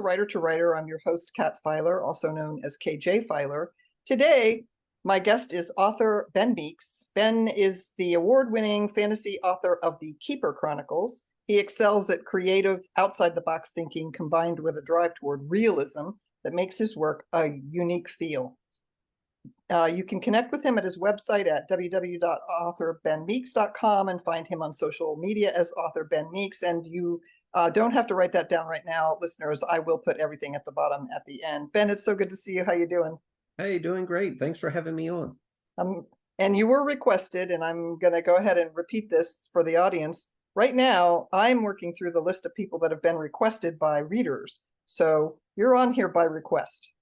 Writer to Writer. I'm your host, Kat Filer, also known as KJ Filer. Today, my guest is author Ben Meeks. Ben is the award-winning fantasy author of the Keeper Chronicles. He excels at creative, outside-the-box thinking combined with a drive toward realism that makes his work a unique feel. You can connect with him at his website at www.authorbenmeeks.com and find him on social media as author Ben Meeks. And you don't have to write that down right now, listeners. I will put everything at the bottom at the end. Ben, it's so good to see you. How you doing? Hey, doing great. Thanks for having me on. And you were requested, and I'm going to go ahead and repeat this for the audience. Right now, I'm working through the list of people that have been requested by readers. So you're on here by request.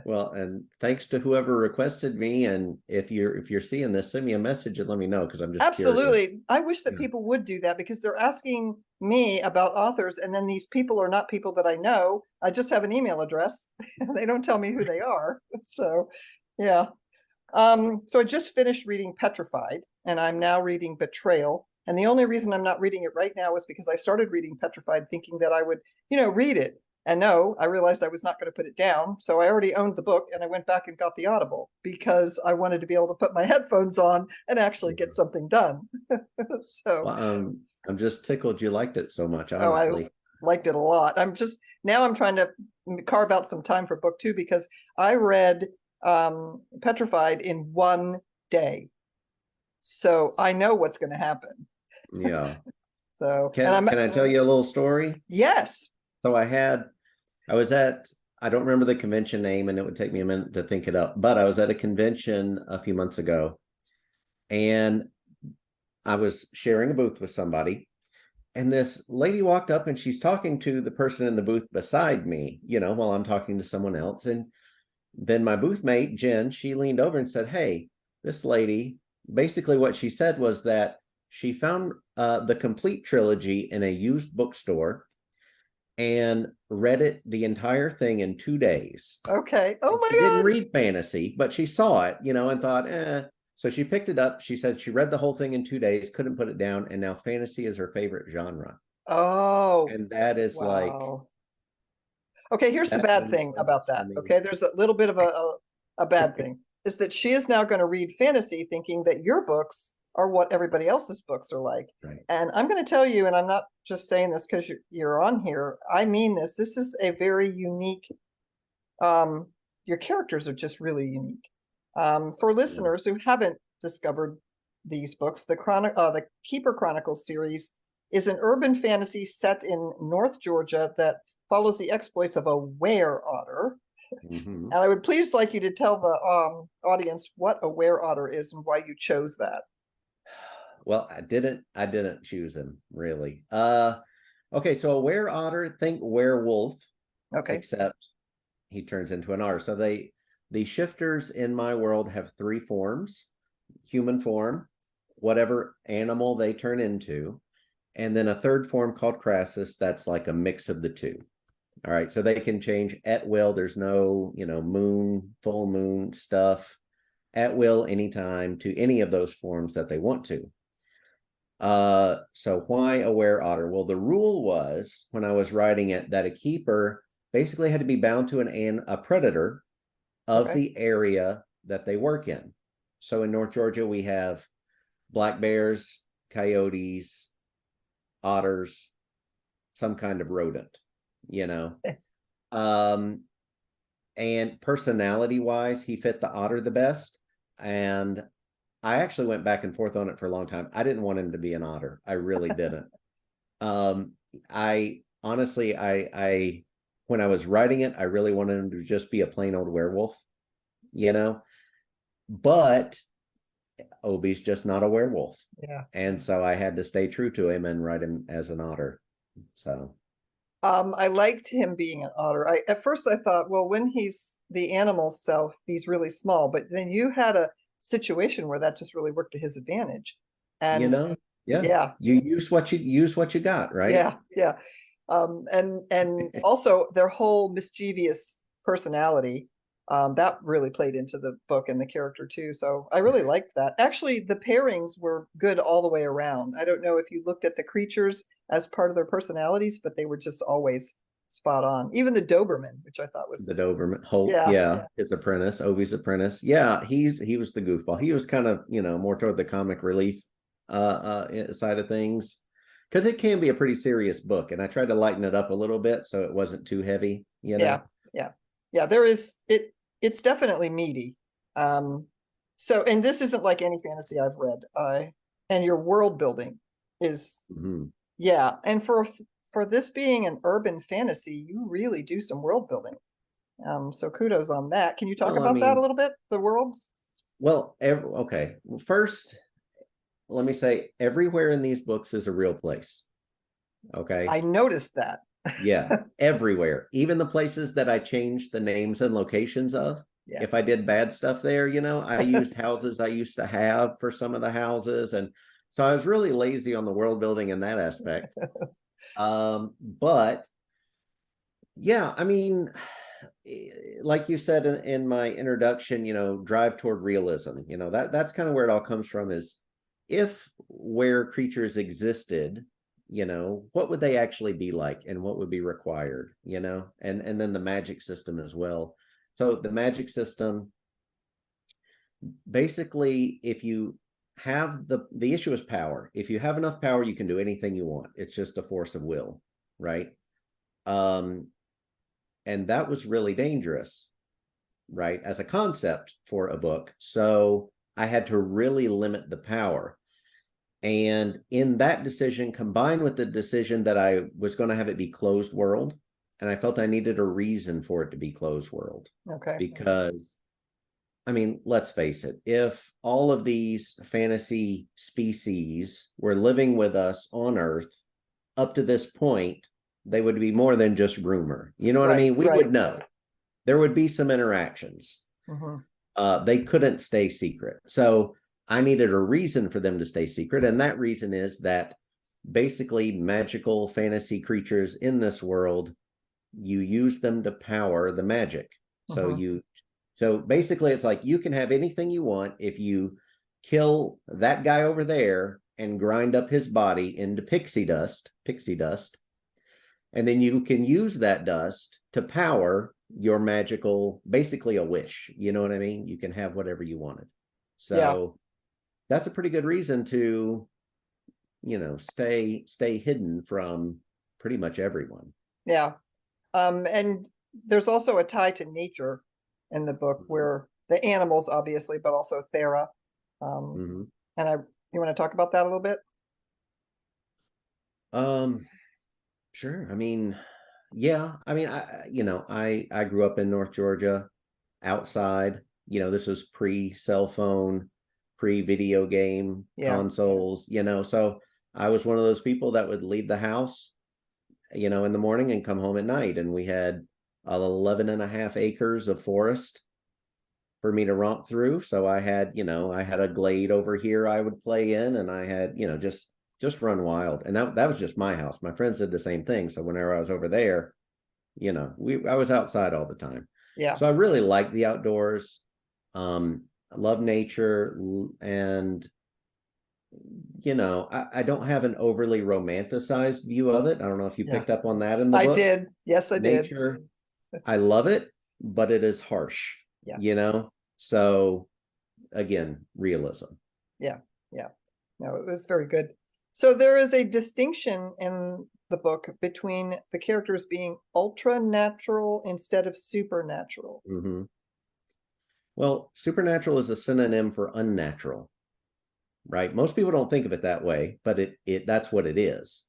Well, and thanks to whoever requested me. And if you're seeing this, send me a message and let me know, because I'm just absolutely curious. I wish that people would do that, because they're asking me about authors, and then these people are not people that I know. I just have an email address. They don't tell me who they are. So yeah. So I just finished reading Petrified, and I'm now reading Betrayal. And the only reason I'm not reading it right now is because I started reading Petrified thinking that I would, read it. And no, I realized I was not going to put it down. So I already owned the book, and I went back and got the Audible because I wanted to be able to put my headphones on and actually get something done. So Well, I'm just tickled you liked it so much, I honestly. liked it a lot. I'm trying to carve out some time for book 2, because I read Petrified in one day. So I know what's going to happen. Yeah. So Can I tell you a little story? Yes. So I don't remember the convention name, and it would take me a minute to think it up, but I was at a convention a few months ago, and I was sharing a booth with somebody, and this lady walked up and she's talking to the person in the booth beside me, while I'm talking to someone else. And then my booth mate, Jen, she leaned over and said, "Hey, this lady," basically what she said was that she found the complete trilogy in a used bookstore and read the entire thing in 2 days. Okay. Oh my God. She didn't read fantasy, but she saw it, and thought, eh. So she picked it up. She said she read the whole thing in 2 days, couldn't put it down, and now fantasy is her favorite genre. Oh. And that is wow. Okay, here's the bad thing about that. Okay, there's a little bit of a bad thing, is that she is now going to read fantasy thinking that your books are what everybody else's books are like. Right. And I'm going to tell you, and I'm not just saying this because you're on here, I mean this. This is a very unique, your characters are just really unique. For listeners who haven't discovered these books, the Keeper Chronicles series is an urban fantasy set in North Georgia that follows the exploits of a were-otter. Mm-hmm. And I would please like you to tell the audience what a were-otter is and why you chose that. Well, I didn't choose him, really. Okay, so a were-otter, think werewolf. Okay. Except he turns into an otter. So the shifters in my world have 3 forms: human form, whatever animal they turn into, and then a 3rd form called Crassus that's like a mix of the 2. All right, so they can change at will. There's no, full moon stuff, at will anytime to any of those forms that they want to. So why a were-otter? Well, the rule was, when I was writing it, that a keeper basically had to be bound to a predator of the area that they work in. So in North Georgia, we have black bears, coyotes, otters, some kind of rodent, and personality wise, he fit the otter the best. And I actually went back and forth on it for a long time. I didn't want him to be an otter. I really didn't. I honestly, when I was writing it, I really wanted him to just be a plain old werewolf, but Obi's just not a werewolf. Yeah. And so I had to stay true to him and write him as an otter. So I liked him being an otter. At first I thought, well, when he's the animal self, he's really small, but then you had a situation where that just really worked to his advantage. And yeah. You use what you got, right? Yeah. And also their whole mischievous personality, that really played into the book and the character too. So I really liked that. Actually, the pairings were good all the way around. I don't know if you looked at the creatures as part of their personalities, but they were just always spot on. Even the Doberman, which I thought was the Doberman Holt, yeah. his apprentice, Ovi's apprentice. Yeah, he was the goofball. He was kind of, more toward the comic relief side of things, because it can be a pretty serious book, and I tried to lighten it up a little bit so it wasn't too heavy. Yeah. There is it's definitely meaty. So, and this isn't like any fantasy I've read. And your world building is yeah, and for this being an urban fantasy, you really do some world building. So kudos on that. Can you talk about that a little bit? The world? Well, okay. First, let me say everywhere in these books is a real place. Okay. I noticed that. Yeah, everywhere. Even the places that I changed the names and locations of. Yeah. If I did bad stuff there, I used houses I used to have for some of the houses. And so I was really lazy on the world building in that aspect. But yeah, I mean, like you said in my introduction, drive toward realism, that's kind of where it all comes from, is if where creatures existed, what would they actually be like and what would be required, and then the magic system as well. So the magic system, basically, if you have the issue is power. If you have enough power, you can do anything you want. It's just a force of will, right? And that was really dangerous, right, as a concept for a book. So I had to really limit the power. And in that decision, combined with the decision that I was going to have it be closed world, and I felt I needed a reason for it to be closed world. Okay. Because, I mean, let's face it, if all of these fantasy species were living with us on Earth up to this point, they would be more than just rumor. You know what I mean? We would know. There would be some interactions. They couldn't stay secret. So I needed a reason for them to stay secret. And that reason is that basically magical fantasy creatures in this world, you use them to power the magic. So basically it's like you can have anything you want if you kill that guy over there and grind up his body into pixie dust. And then you can use that dust to power your magical, basically a wish. You know what I mean? You can have whatever you wanted. So that's a pretty good reason to, stay hidden from pretty much everyone. Yeah. And there's also a tie to nature in the book, where the animals, obviously, but also Thera. And you want to talk about that a little bit? Sure. I mean, yeah. I mean, I grew up in North Georgia, outside. This was pre-cell phone, pre-video game consoles. So I was one of those people that would leave the house, in the morning and come home at night, and we had 11.5 acres of forest for me to romp through. So I had a glade over here I would play in, and I had, just run wild. And that was just my house. My friends did the same thing. So whenever I was over there, I was outside all the time. Yeah. So I really like the outdoors. I love nature, and I don't have an overly romanticized view of it. I don't know if you picked up on that in the book. I did. Yes, I did. Nature, I love it, but it is harsh. So again, realism. Yeah. No, it was very good. So there is a distinction in the book between the characters being ultra natural instead of supernatural. Well, supernatural is a synonym for unnatural, right? Most people don't think of it that way, but that's what it is.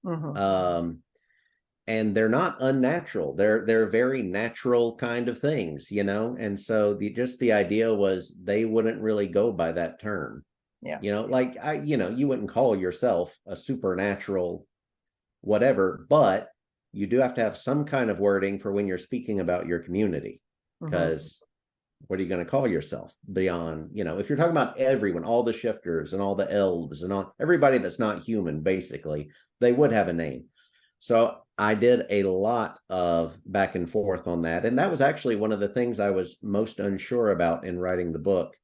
And they're not unnatural. They're very natural kind of things, And so the idea was they wouldn't really go by that term. Like you wouldn't call yourself a supernatural whatever, but you do have to have some kind of wording for when you're speaking about your community, because what are you going to call yourself beyond, if you're talking about everyone, all the shifters and all the elves and all everybody that's not human, basically, they would have a name. So I did a lot of back and forth on that. And that was actually one of the things I was most unsure about in writing the book,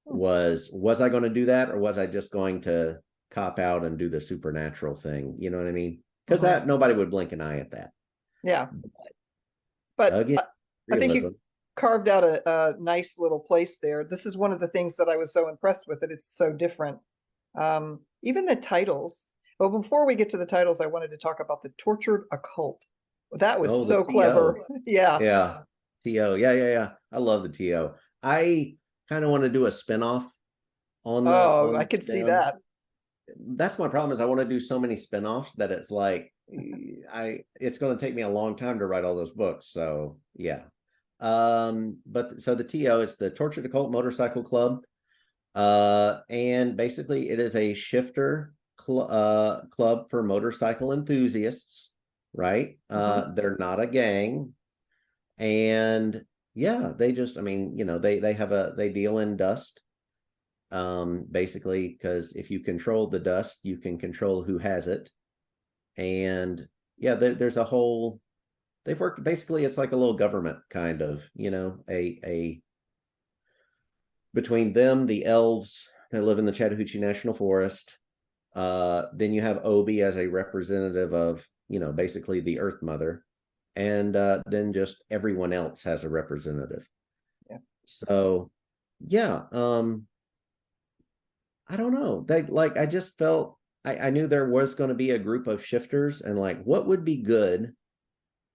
was I going to do that, or was I just going to cop out and do the supernatural thing? You know what I mean? Because that nobody would blink an eye at that. Yeah. But Again, I think you realism. carved out a nice little place there. This is one of the things that I was so impressed with, that it's so different. Even the titles. Well, before we get to the titles, I wanted to talk about the tortured occult. That was Oh, the so TO. clever. Yeah. Yeah. TO. Yeah, yeah, yeah. I love the TO. I kind of want to do a spinoff Oh, I on could see them. that. That's my problem is I want to do so many spinoffs that it's like it's going to take me a long time to write all those books. So yeah. But so the TO is the Tortured Occult Motorcycle Club. And basically it is a shifter club for motorcycle enthusiasts, right? They're not a gang. And yeah, they just, I mean, you know, they deal in dust. Basically, because if you control the dust, you can control who has it. And yeah, there's a whole, they've worked, basically it's like a little government kind of, you know, a between them, the elves that live in the Chattahoochee National Forest. Then you have Obi as a representative of, you know, basically the Earth Mother. And then just everyone else has a representative. Yeah. So yeah, I don't know. They like I just felt I knew there was going to be a group of shifters and like what would be good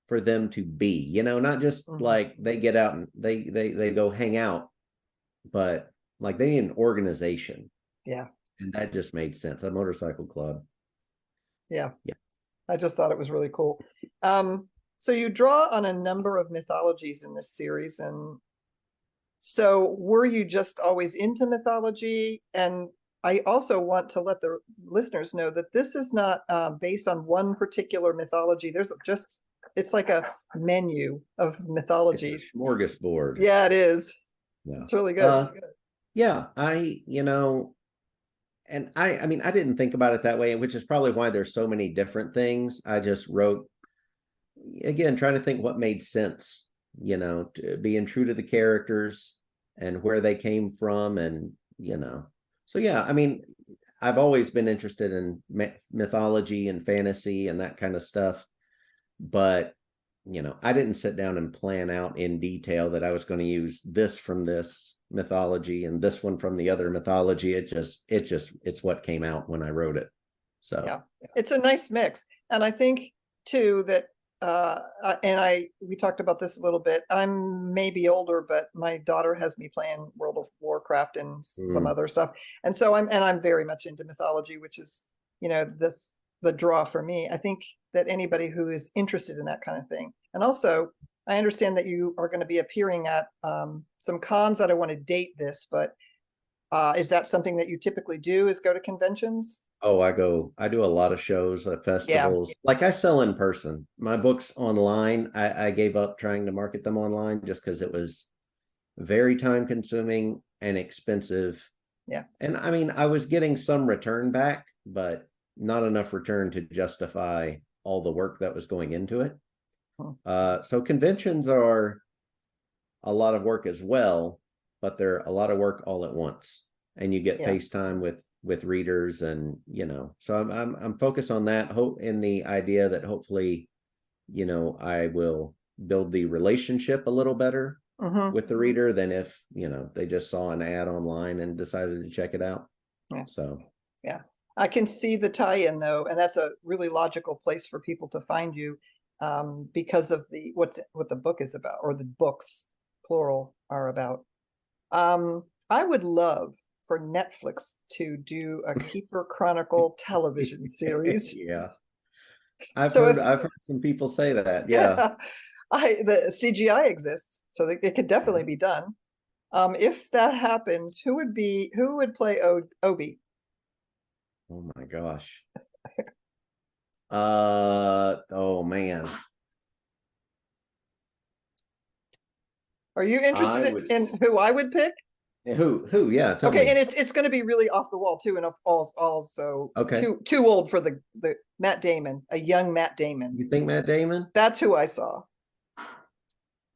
for them to be, you know, not just like they get out and they go hang out, but like they need an organization. Yeah. And that just made sense. A motorcycle club. Yeah. Yeah. I just thought it was really cool. So you draw on a number of mythologies in this series, and so were you just always into mythology? And I also want to let the listeners know that this is not based on one particular mythology. There's just, it's like a menu of mythologies. It's a smorgasbord. Yeah, it is. Yeah. It's really good. Yeah, you know, and I mean, I didn't think about it that way, which is probably why there's so many different things. I just wrote, again, trying to think what made sense, you know, being true to the characters and where they came from. And, you know, so yeah, I mean, I've always been interested in mythology and fantasy and that kind of stuff. But, you know, I didn't sit down and plan out in detail that I was going to use this from this mythology and this one from the other mythology. It's what came out when I wrote it. So yeah, it's a nice mix. And I think too that we talked about this a little bit. I'm maybe older, but my daughter has me playing World of Warcraft and some other stuff. And so I'm very much into mythology, which is, you know, the draw for me. I think that anybody who is interested in that kind of thing. And also I understand that you are going to be appearing at some cons. I don't want to date this, but is that something that you typically do, is go to conventions? Oh, I do a lot of shows at festivals. Yeah. Like I sell in person. My books online, I gave up trying to market them online just because it was very time consuming and expensive. Yeah. And I mean, I was getting some return back, but not enough return to justify all the work that was going into it. So conventions are a lot of work as well, but they're a lot of work all at once. And you get face time with readers, and you know, so I'm focused on that, hope in the idea that hopefully, you know, I will build the relationship a little better with the reader than if, you know, they just saw an ad online and decided to check it out. So yeah, I can see the tie-in though, and that's a really logical place for people to find you because of what the book is about, or the books plural are about. I would love for Netflix to do a Keeper Chronicle television series. Yeah. I've heard some people say that. Yeah. The CGI exists, so it could definitely be done. If that happens, who would play Obi? Oh my gosh. Oh man. Are you interested in who I would pick? Who? Yeah, tell okay, me. and it's going to be really off the wall too, and also okay, too old for the Matt Damon, a young Matt Damon. You think Matt Damon? That's who I saw.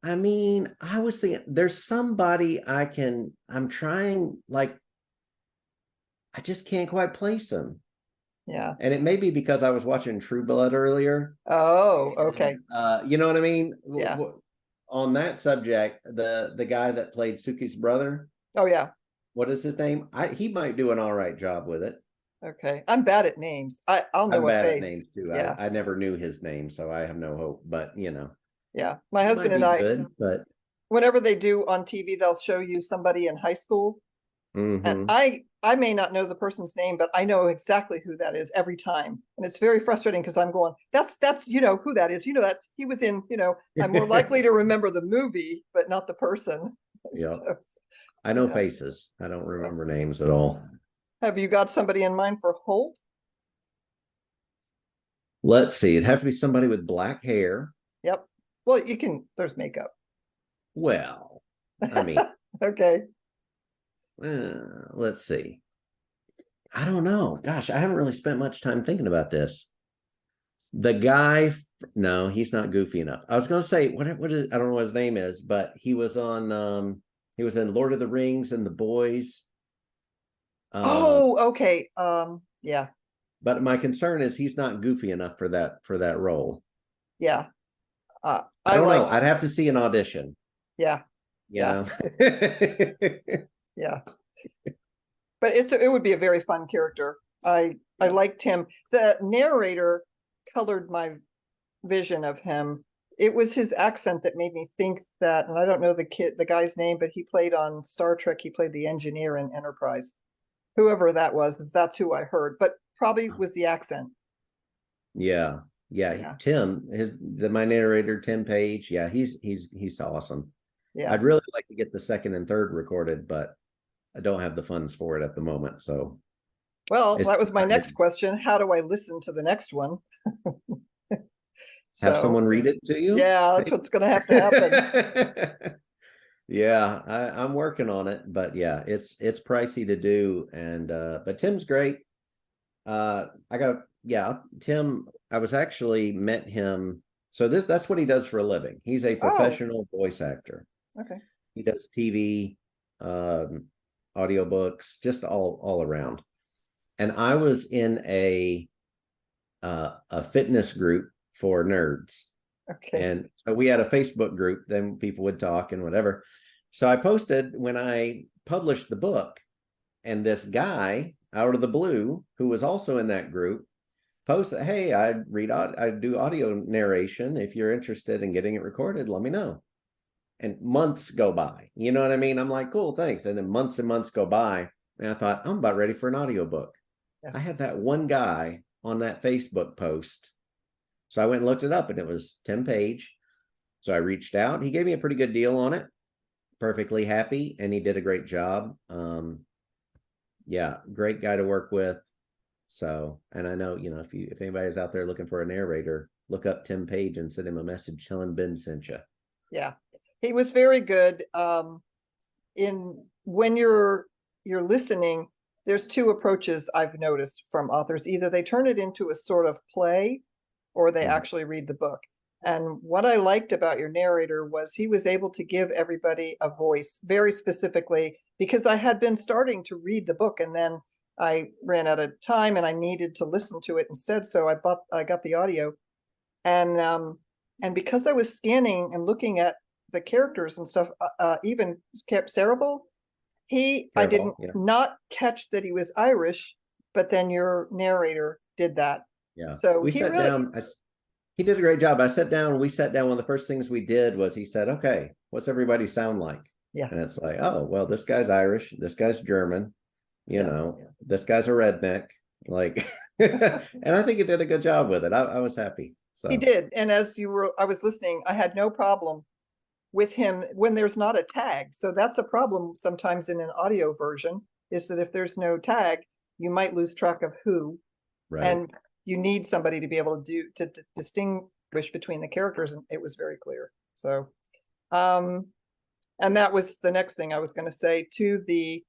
I mean, I was thinking there's somebody I'm trying, like, I just can't quite place him. Yeah. And it may be because I was watching True Blood earlier. Oh, okay. You know what I mean? Yeah. on that subject, the guy that played Suki's brother, Oh yeah. what is his name? He might do an all right job with it. Okay. I'm bad at names. I'll I'm know a bad at face. names too. Yeah. I never knew his name, so I have no hope. But Yeah. My he husband might and be I, good. But whenever they do on TV, they'll show you somebody in high school. And I may not know the person's name, but I know exactly who that is every time. And it's very frustrating because I'm going, that's who that is. That's he was in, I'm more likely to remember the movie, but not the person. yeah, So, I know yeah. faces. I don't remember names at all. Have you got somebody in mind for Holt? Let's see. It'd have to be somebody with black hair. Yep. Well, there's makeup. Well, I mean, Okay. let's see. I don't know. Gosh, I haven't really spent much time thinking about this. The guy, no, he's not goofy enough. I was going to say what is, I don't know what his name is, but he was in Lord of the Rings and The Boys. Oh, okay. Yeah. But my concern is he's not goofy enough for that role. Yeah. I don't know. I'd have to see an audition. Yeah. You know. Yeah. But it would be a very fun character. I liked him. The narrator colored my vision of him. It was his accent that made me think that, and I don't know the guy's name, but he played on Star Trek. He played the engineer in Enterprise. Whoever that was, that's who I heard, but probably was the accent. Yeah. Tim, my narrator, Tim Page. Yeah, he's awesome. Yeah. I'd really like to get the second and third recorded, but I don't have the funds for it at the moment. So, well, that was my next question. How do I listen to the next one? Have someone read it to you? Yeah, that's what's going to have to happen. Yeah, I'm working on it, but yeah, it's pricey to do, and but Tim's great. Tim. I was actually met him. So that's what he does for a living. He's a professional voice actor. Okay. He does TV, audiobooks, just all around. And I was in a fitness group for nerds. Okay. And so we had a Facebook group, then people would talk and whatever. So I posted when I published the book, and this guy out of the blue, who was also in that group, posted, "Hey, I do audio narration. If you're interested in getting it recorded, let me know." And months go by. You know what I mean? I'm like, cool, thanks. And then months and months go by. And I thought, I'm about ready for an audiobook. Yeah. I had that one guy on that Facebook post. So I went and looked it up, and it was Tim Page. So I reached out. He gave me a pretty good deal on it. Perfectly happy, and he did a great job. Yeah, great guy to work with. So, and I know, if anybody's out there looking for a narrator, look up Tim Page and send him a message. Tell him Ben sent you. Yeah, he was very good. When you're listening, there's two approaches I've noticed from authors. Either they turn it into a sort of play, or they actually read the book. And what I liked about your narrator was he was able to give everybody a voice very specifically, because I had been starting to read the book and then I ran out of time and I needed to listen to it instead. So I got the audio, and because I was scanning and looking at the characters and stuff, even Cerebral, I didn't not catch that he was Irish, but then your narrator did that. Yeah. So we sat down. He did a great job. We sat down. One of the first things we did was he said, "Okay, what's everybody sound like?" Yeah. And it's like, oh, well, this guy's Irish. This guy's German. This guy's a redneck. Like, and I think he did a good job with it. I was happy. So he did. And as I was listening, I had no problem with him when there's not a tag. So that's a problem sometimes in an audio version, is that if there's no tag, you might lose track of who. Right. And you need somebody to be able to distinguish between the characters, and it was very clear. So, and that was the next thing I was going to say to the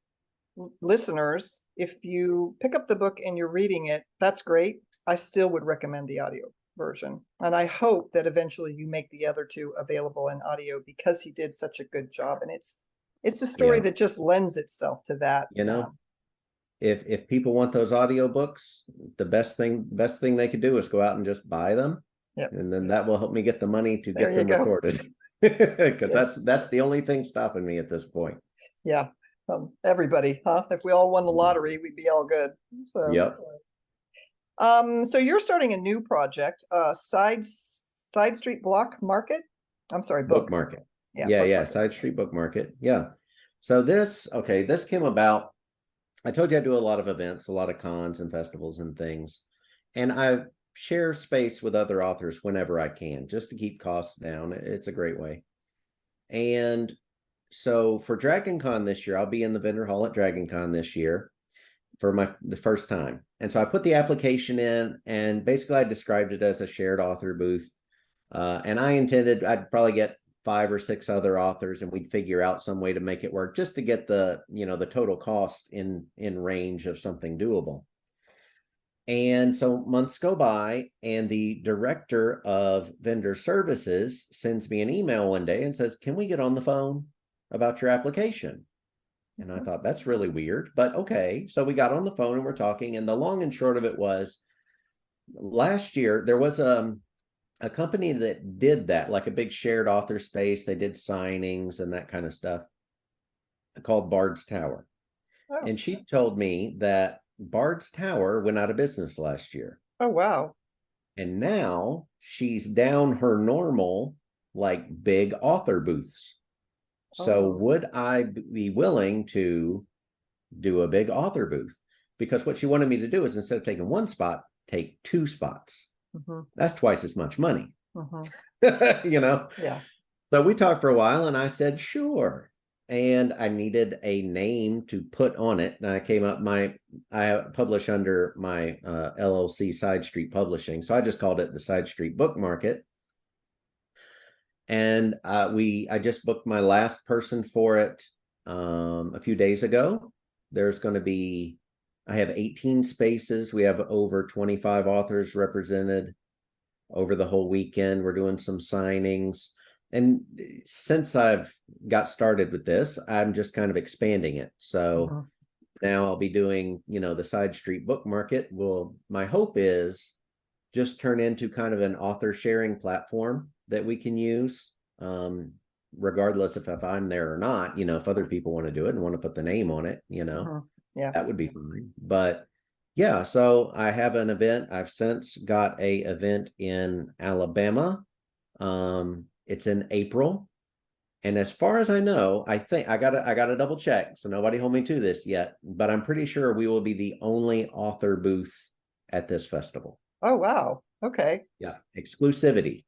listeners. If you pick up the book and you're reading it, that's great. I still would recommend the audio version, and I hope that eventually you make the other two available in audio, because he did such a good job, and it's a story that just lends itself to that. If people want those audiobooks, the best thing they could do is go out and just buy them. Yep. And then that will help me get the money to get them recorded. Because Yes. that's the only thing stopping me at this point. Yeah. Everybody, huh? If we all won the lottery, we'd be all good. So, Yep. so you're starting a new project, side street block market. I'm sorry, Book book. market. Yeah, Yeah, book yeah. market. Side Street Book Market. Yeah. So this came about. I told you I do a lot of events, a lot of cons and festivals and things. And I share space with other authors whenever I can, just to keep costs down. It's a great way. And so for Dragon Con this year, I'll be in the vendor hall at Dragon Con this year for the first time. And so I put the application in, and basically I described it as a shared author booth. And I intended I'd probably get 5 or 6 other authors, and we'd figure out some way to make it work, just to get the total cost in range of something doable. And so months go by, and the director of vendor services sends me an email one day and says, "Can we get on the phone about your application?" And I thought, that's really weird, but okay. So we got on the phone and we're talking, and the long and short of it was, last year there was a company that did that, like a big shared author space. They did signings and that kind of stuff, called Bard's Tower. Oh, And she told me that Bard's Tower went out of business last year. oh wow. And now she's down her normal, like, big author booths. So Oh, would I be willing to do a big author booth? Because what she wanted me to do is, instead of taking one spot, take 2 spots. mm-hmm, That's twice as much money. mm-hmm. Yeah. So we talked for a while, and I said, sure. And I needed a name to put on it. And I publish under my LLC, Side Street Publishing. So I just called it the Side Street Book Market. And I just booked my last person for it a few days ago. There's going to be, I have 18 spaces. We have over 25 authors represented over the whole weekend. We're doing some signings. And since I've got started with this, I'm just kind of expanding it. So Mm-hmm. now I'll be doing, the Side Street Book Market. Well, my hope is just turn into kind of an author sharing platform that we can use, regardless if I'm there or not. If other people want to do it and want to put the name on it, Mm-hmm. Yeah. that would be fine. But yeah, so I have an event. I've since got a event in Alabama. It's in April. And as far as I know, I think I gotta double check. So nobody hold me to this yet, but I'm pretty sure we will be the only author booth at this festival. Oh wow. Okay. Yeah, exclusivity.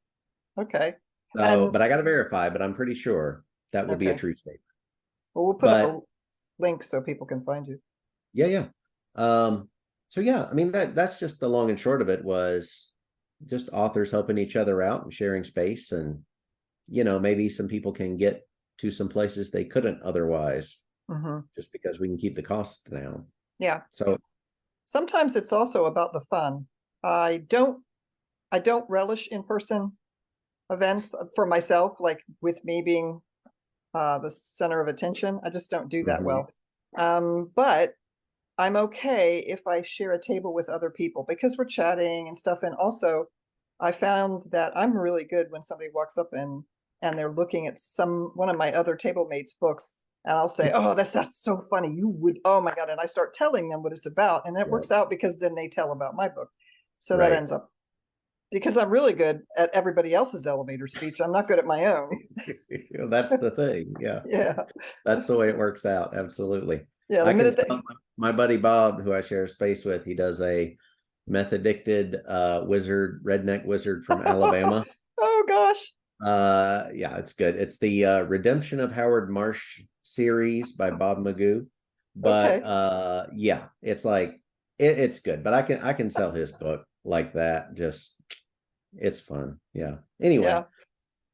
Okay. So, And but I gotta verify, but I'm pretty sure that will be a okay. true statement. Well, we'll put up But a link so people can find you. yeah, yeah. So yeah, I mean, that's just the long and short of it, was just authors helping each other out and sharing space, and maybe some people can get to some places they couldn't otherwise, Mm-hmm. just because we can keep the costs down. Yeah. So Sometimes it's also about the fun. I don't I don't relish in-person events for myself, like with me being the center of attention. I just don't do that mhm, well. But I'm okay if I share a table with other people because we're chatting and stuff. And also, I found that I'm really good when somebody walks up and they're looking at one of my other table mates' books, and I'll say, "Oh, that's so funny. You would, oh my God." And I start telling them what it's about, and it yeah, works out because then they tell about my book. So that right. ends up, because I'm really good at everybody else's elevator speech. I'm not good at my own. That's the thing. Yeah, Yeah. that's the way it works out. Absolutely. Yeah. The I can minute tell my buddy Bob, who I share space with, he does a meth addicted redneck wizard from Alabama. oh gosh. Yeah, it's good. It's the Redemption of Howard Marsh series by Bob Magoo. But Okay. yeah, it's like it's good. But I can sell his book like that. Just, it's fun. Yeah. Anyway. Yeah.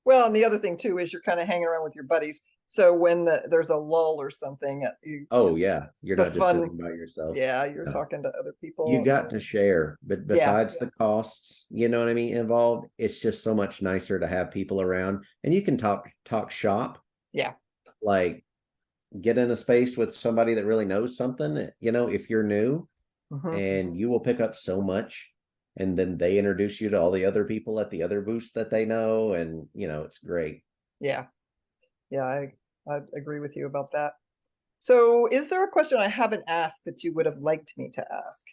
Well, and the other thing too is you're kind of hanging around with your buddies. So when there's a lull or something, Oh it's yeah, you're the not just fun. sitting by yourself. Yeah, you're No. talking to other You people. got to share, but Yeah. besides the costs, you know what I mean, involved, it's just so much nicer to have people around, and you can talk shop, Yeah. like get in a space with somebody that really knows something, if you're new, Hmm. and you will pick up so much, and then they introduce you to all the other people at the other booths that they know, and it's great. Yeah. Yeah, I agree with you about that. So is there a question I haven't asked that you would have liked me to ask?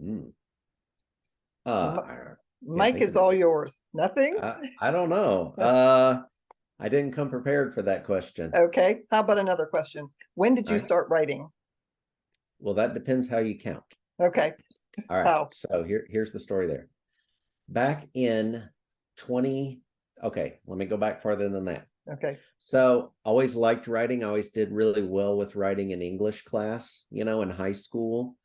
Mm. M- I can't Mike think is of all any. yours. Nothing? I don't know. I didn't come prepared for that question. Okay. How about another question? When did All you right. start writing? Well, that depends how you count. Okay. All right. How? So here's the story there. Back in 20, okay, let me go back farther than that. Okay. So always liked writing. I always did really well with writing in English class, in high school.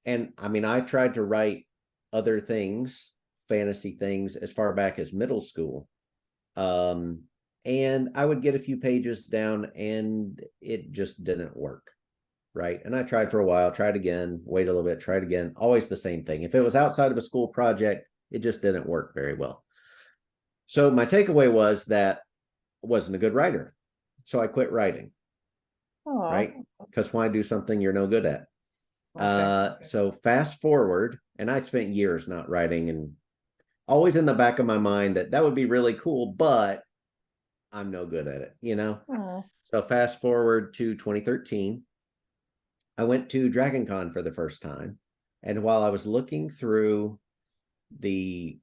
And I mean, I tried to write other things, fantasy things, as far back as middle school. Um, and I would get a few pages down and it just didn't work. Right. And I tried for a while, tried again, wait a little bit, tried again, always the same thing. If it was outside of a school project, it just didn't work very well. So my takeaway was that I wasn't a good writer. So I quit writing, Oh, right? Because why do something you're no good at? okay. So fast forward, and I spent years not writing, and always in the back of my mind that would be really cool, but I'm no good at it. Oh, So fast forward to 2013, I went to Dragon Con for the first time. And while I was looking through the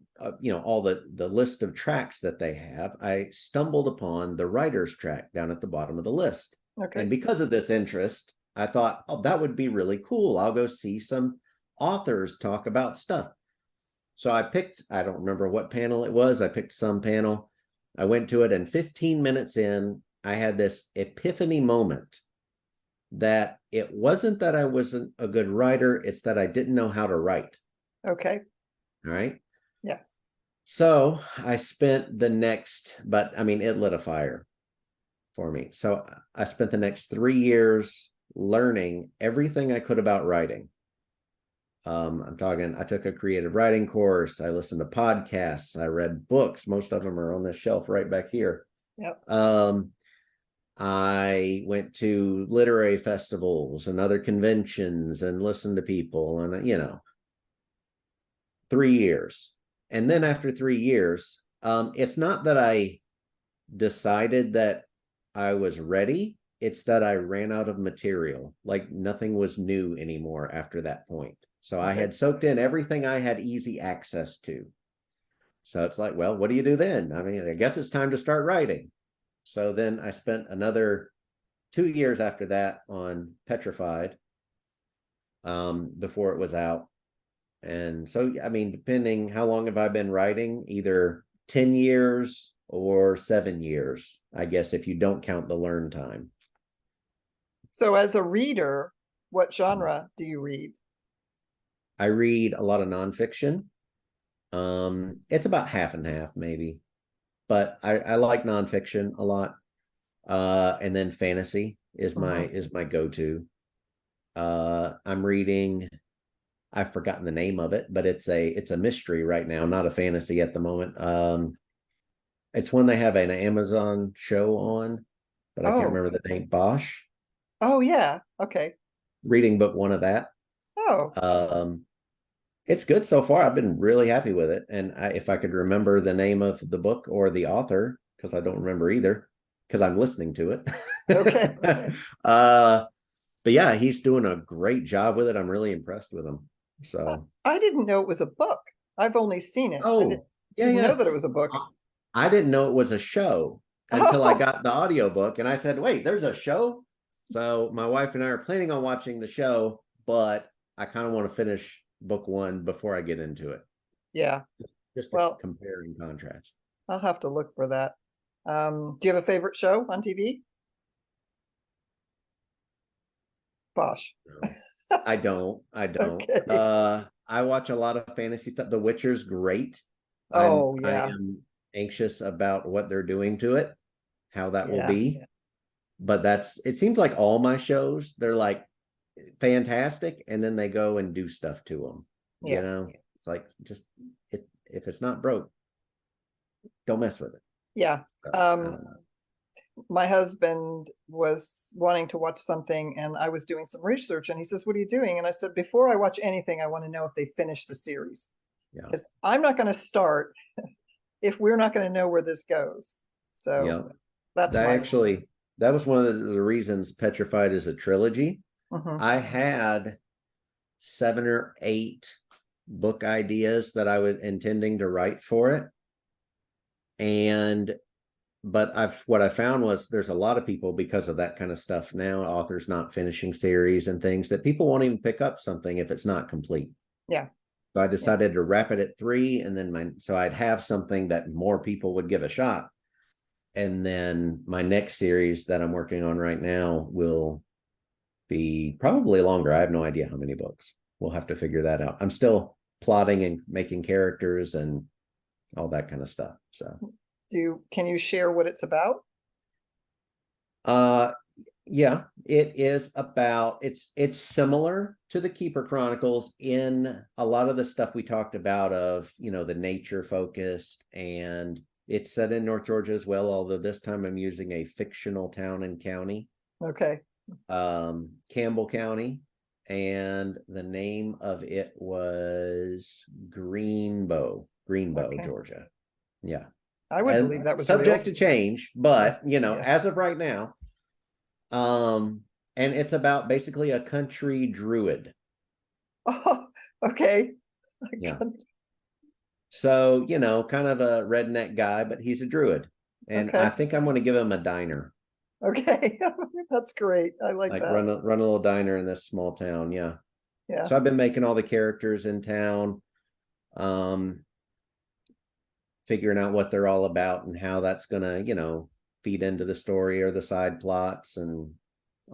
all the list of tracks that they have, I stumbled upon the writer's track down at the bottom of the list. And okay. because of this interest, I thought, oh, that would be really cool. I'll go see some authors talk about stuff. So I don't remember what panel it was. I picked some panel. I went to it, and 15 minutes in, I had this epiphany moment that it wasn't that I wasn't a good writer, it's that I didn't know how to write. Okay. All right. Yeah. So I spent the next, but I mean, it lit a fire for me. So I spent the next 3 years learning everything I could about writing. I took a creative writing course. I listened to podcasts. I read books. Most of them are on this shelf right back here. Yep. I went to literary festivals and other conventions and listened to people, and 3 years. And then after 3 years, it's not that I decided that I was ready. It's that I ran out of material. Like nothing was new anymore after that point. So I had soaked in everything I had easy access to. So it's like, well, what do you do then? I mean, I guess it's time to start writing. So then I spent another 2 years after that on Petrified, before it was out. And so, I mean, depending how long have I been writing, either 10 years or 7 years, I guess, if you don't count the learn time. So as a reader, what genre do you read? I read a lot of nonfiction. It's about half and half, maybe, but I like nonfiction a lot. And then fantasy is my go-to. I'm reading, I've forgotten the name of it, but it's a mystery right now, not a fantasy at the moment. It's when they have an Amazon show on, but I can't Oh, remember the name. Bosch. oh yeah. Okay. Reading book one of that. Oh, Um, it's good so far. I've been really happy with it. And if I could remember the name of the book or the author, because I don't remember either, because I'm listening to it. okay. But yeah, he's doing a great job with it. I'm really impressed with him. So, I didn't know it was a book. I've only seen it. oh, yeah, Didn't know yeah. that it was a book. I didn't know it was a show until I Oh, got the audiobook, and I said, wait, there's a show? So my wife and I are planning on watching the show, but I kind of want to finish book one before I get into it. yeah. Just to Well, compare and contrast. I'll have to look for that. Do you have a favorite show on TV? Bosh. No, I don't. I don't. Okay. I watch a lot of fantasy stuff. The Witcher's great. Oh, I yeah. am anxious about what they're doing to it, how that will Yeah. be. But it seems like all my shows, they're like fantastic, and then they go and do stuff to them. Yeah. It's like just if it's not broke, don't mess with it. Yeah. So, My husband was wanting to watch something and I was doing some research and he says, what are you doing? And I said, before I watch anything, I want to know if they finish the series. yeah. Because I'm not going to start if we're not going to know where this goes. So that's that my. actually, that was one of the reasons Petrified is a trilogy. Mhm. I had 7 or 8 book ideas that I was intending to write for it. And but what I found was there's a lot of people, because of that kind of stuff now, authors not finishing series and things, that people won't even pick up something if it's not complete. Yeah. So I decided to wrap it at 3, and then so I'd have something that more people would give a shot. And then my next series that I'm working on right now will be probably longer. I have no idea how many books. We'll have to figure that out. I'm still plotting and making characters and all that kind of stuff. So Can you share what it's about? yeah, it is about, it's similar to the Keeper Chronicles in a lot of the stuff we talked about of, the nature focused, and it's set in North Georgia as well, although this time I'm using a fictional town and county. Okay. Campbell County, and the name of it was Greenbow, Okay. Georgia. Yeah. I would believe that was subject real. to change, but Yeah. as of right now, and it's about basically a country druid. Oh, okay. Yeah. So, kind of a redneck guy, but he's a druid. And Okay. I think I'm going to give him a diner. Okay. That's great. I like that. Run a little diner in this small town. Yeah. Yeah. So I've been making all the characters in town, figuring out what they're all about and how that's gonna, feed into the story or the side plots and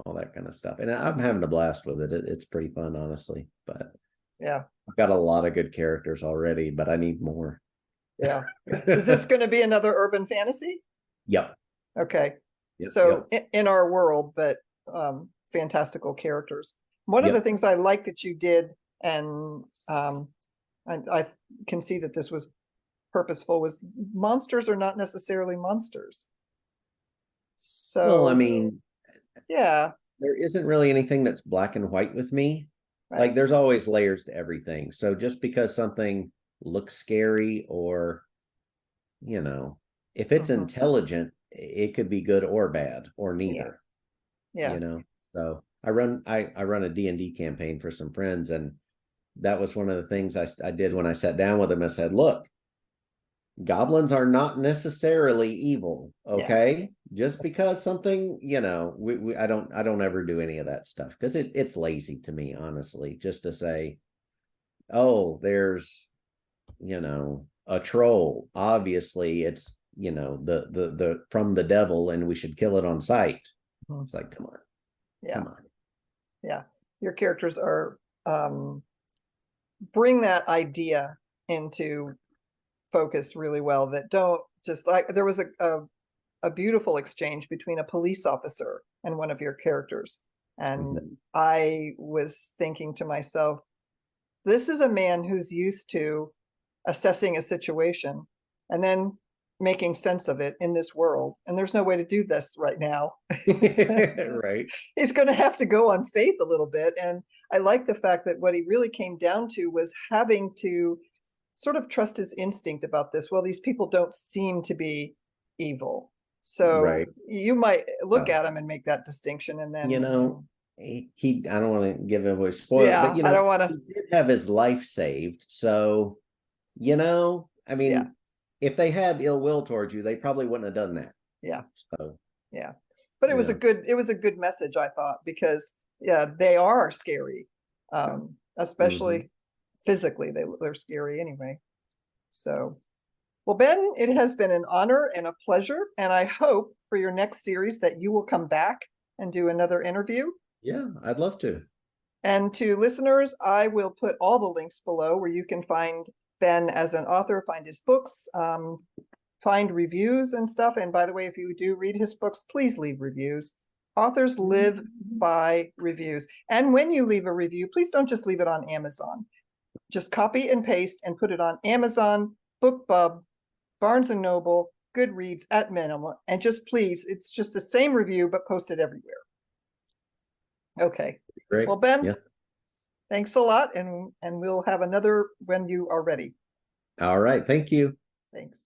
all that kind of stuff. And I'm having a blast with it. It's pretty fun, honestly. But yeah, I've got a lot of good characters already, but I need more. Yeah. Is this going to be another urban fantasy? Yep. Okay. Yep, So yep. in our world, but fantastical characters. One of the things I like that you did, and I can see that this was purposeful, was monsters are not necessarily monsters. So, Well, I mean, yeah, there isn't really anything that's black and white with me. right. Like, there's always layers to everything. So just because something looks scary, or, if it's intelligent, it could be good or bad or neither. Yeah. So I run a D&D campaign for some friends, and that was one of the things I did when I sat down with them. I said, look, goblins are not necessarily evil, okay? Just because something, I don't ever do any of that stuff, because it's lazy to me, honestly, just to say, oh, there's, a troll, obviously it's, the from the devil, and we should kill it on sight. It's like, come on. Come on. Yeah. Your characters are bring that idea into focus really well, that don't just, like, there was a beautiful exchange between a police officer and one of your characters, and I was thinking to myself, this is a man who's used to assessing a situation and then making sense of it in this world, and there's no way to do this right now. Right. He's going to have to go on faith a little bit, and I like the fact that what he really came down to was having to sort of trust his instinct about this. Well, these people don't seem to be evil, so you might look at him and make that distinction, and then I don't want to give him a spoiler, but I don't want to. He did have his life saved, so I mean, if they had ill will towards you, they probably wouldn't have done that. So but it was a good message, I thought, because they are scary, especially physically. They're scary anyway. So, well, Ben, it has been an honor and a pleasure, and I hope for your next series that you will come back and do another interview. Yeah, I'd love to. And to listeners, I will put all the links below where you can find Ben as an author, find his books, find reviews and stuff. And by the way, if you do read his books, please leave reviews. Authors live by reviews. And when you leave a review, please don't just leave it on Amazon. Just copy and paste and put it on Amazon, BookBub, Barnes & Noble, Goodreads at minimum. And just please, it's just the same review, but post it everywhere. Okay. Great. Well, Ben, thanks a lot. And we'll have another when you are ready. All right. Thank you. Thanks.